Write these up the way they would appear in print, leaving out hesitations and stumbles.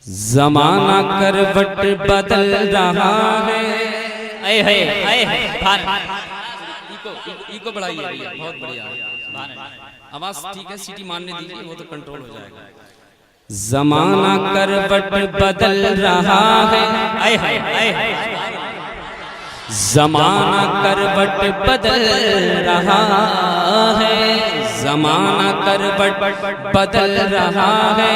زمانہ کروٹ بدل رہا ہے. اے ہے ایکو بڑھائیے, بہت بڑھیا. آواز ٹھیک ہے, سیٹی ماننے دیجیے, وہ تو کنٹرول ہو جائے گا. زمانہ کروٹ بدل رہا ہے. زمانہ کروٹ بدل رہا ہے. زمانہ کروٹ بدل رہا ہے.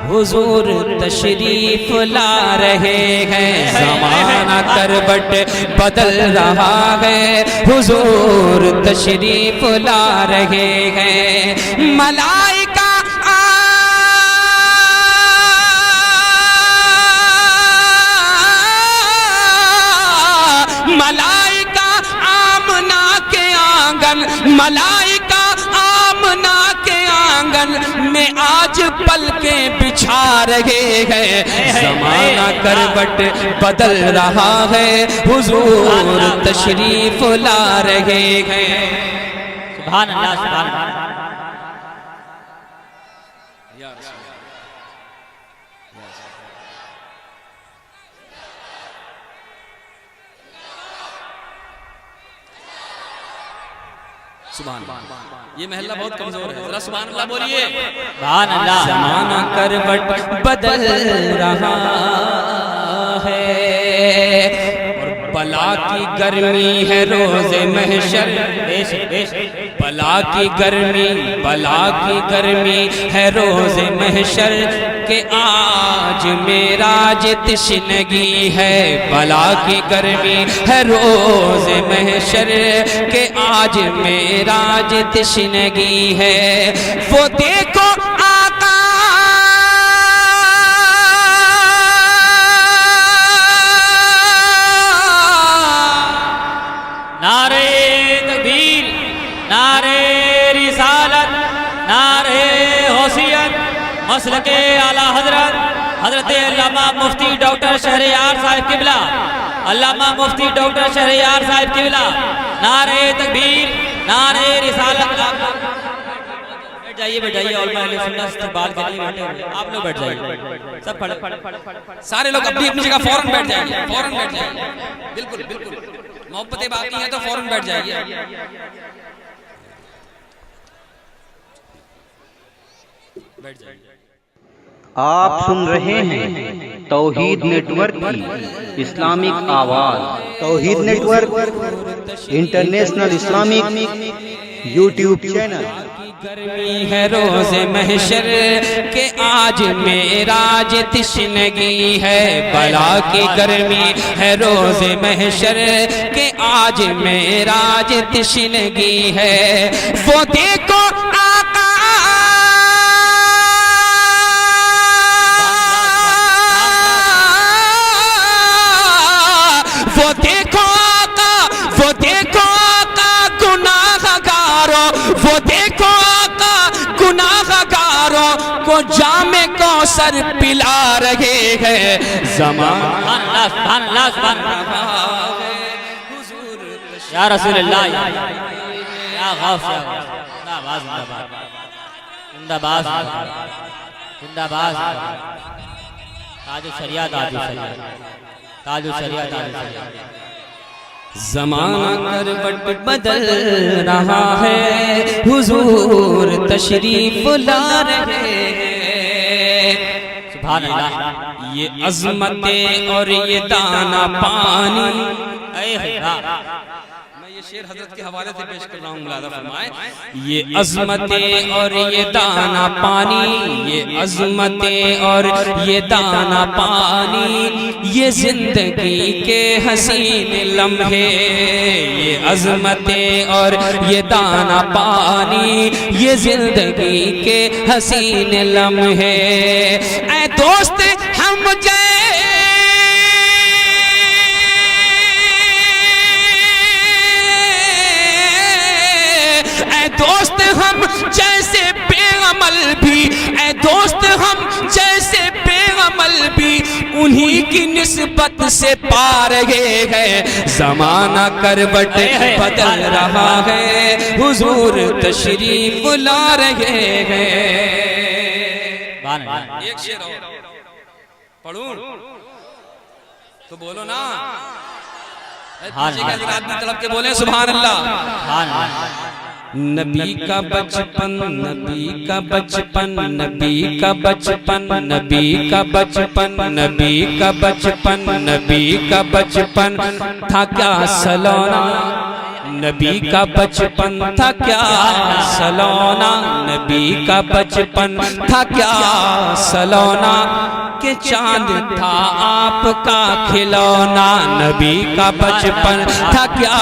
حضور تشریف لا رہے ہیں. زمانہ کروٹ بدل رہا ہے. حضور تشریف لا رہے ہیں. ملائکہ ملائکہ آمنہ کے آنگن, ملائکہ آمنہ کے آنگن میں آج پلکیں بچھا رہے ہیں. زمانہ کروٹ بدل رہا ہے. حضور تشریف لا رہے ہیں. سبحان اللہ, سبحان اللہ. سبحان اللہ. یہ محلہ بہت کمزور ہے, ذرا سبحان اللہ بولیے. سبحان اللہ. زمانہ کروٹ بدل رہا ہے. اور بلا کی گرمی ہے روز محشر. بلا کی گرمی, بلا کی گرمی ہے روز محشر کہ آج معراج تشنگی ہے. بلا کی گرمی ہے روز محشر کہ آج معراج تشنگی ہے. وہ دیکھو آقا نعرے تکبیر, نعرے رسالت, نعرے غوثیت, مسلک اعلیٰ حضرت حضرت علامہ مفتی ڈاکٹر شہریار صاحب قبلہ, علامہ مفتی ڈاکٹر شہریار صاحب قبلہ. نعرے تکبیر, نعرے رسالت. بیٹھ جائیے, بیٹھ جائیے. علماء اہل سنت استقبال کے لیے بیٹھے ہوئے, آپ لوگ بیٹھ جائیے. سب کھڑے, سارے لوگ اپنی اپنی جگہ فوراً بیٹھ جائیں, فوراً بیٹھ جائیں. بالکل بالکل, محبتیں باقی ہیں تو فوراً بیٹھ جائیے. بیٹھ جائیے. آپ سن رہے ہیں توحید نیٹ ورک کی اسلامک آواز. Tawheed network international Islamic YouTube channel. گرمی ہے روز محشر کہ آج معراج تشنگی ہے. بلا کی گرمی ہے روز محشر کہ آج معراج تشنگی ہے. وہ دیکھو آقا وہ دیکھو آقا, وہ دیکھو آقا گناہ گارو, وہ دیکھو آقا گناہ گارو کو جام کوثر پلا رہے ہیں. زمانہ سبحان اللہ, سبحان اللہ. یا رسول اللہ, یا غوث, یا غوث. زندہ باد, زندہ باد, زندہ باد. تاج الشریعہ, تاج الشریعہ, تاج الشریعہ, تاج الشریعہ. زمانہ کروٹ بدل رہا ہے. حضور تشریف لا رہے ہیں. سبحان اللہ. یہ عظمتیں اور یہ دانا پانی. میں یہ شعر حضرت کے حوالے سے پیش کر رہا ہوں, ملاحظہ فرمائیں. یہ عظمتیں اور یہ دانا پانی, یہ عظمتیں اور یہ دانا پانی, یہ زندگی کے حسین لمحے. یہ عظمتیں اور یہ دانا پانی, یہ زندگی کے حسین لمحے. اے دوست ہم دوست ہم جیسے بے عمل بھی, اے دوست ہم جیسے بے عمل بھی انہی کی نسبت سے پا رہے ہیں. زمانہ کروٹ بدل رہا ہے. حضور تشریف لا رہے ہیں. ایک شعر اور پڑھوں تو بولو نا، ہاں طلب کے بولیں سبحان اللہ۔ ہاں نبی کا بچپن، نبی کا بچپن، نبی کا بچپن، نبی کا بچپن، نبی کا بچپن، نبی کا بچپن تھا کیا سلونا، نبی کا بچپن تھا کیا سلونا، نبی کا بچپن تھا کیا سلونا، کہ چاند تھا آپ کا کھلونا، نبی کا بچپن تھا کیا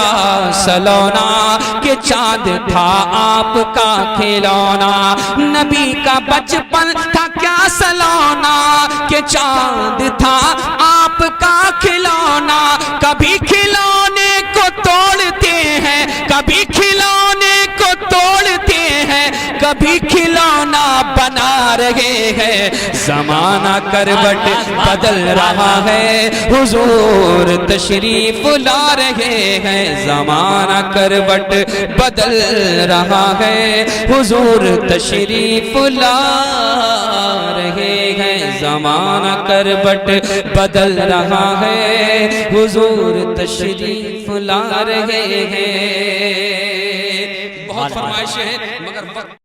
سلونا، کہ چاند تھا آپ کا کھلونا، نبی کا بچپن تھا کیا سلونا، کہ چاند تھا آپ کا کھلونا، کبھی کھلونے کو توڑتے ہیں، کبھی کھلونے کو توڑتے ہیں، کبھی کھلونا بنا رہے ہیں، زمانہ کروٹ بدل رہا ہے، حضور تشریف لا رہے ہیں، زمانہ کروٹ بدل رہا ہے، حضور تشریف لا رہے ہیں، زمانہ کروٹ بدل رہا ہے، حضور تشریف لا رہے ہیں۔ بہت فرمائشیں ہیں مگر وقت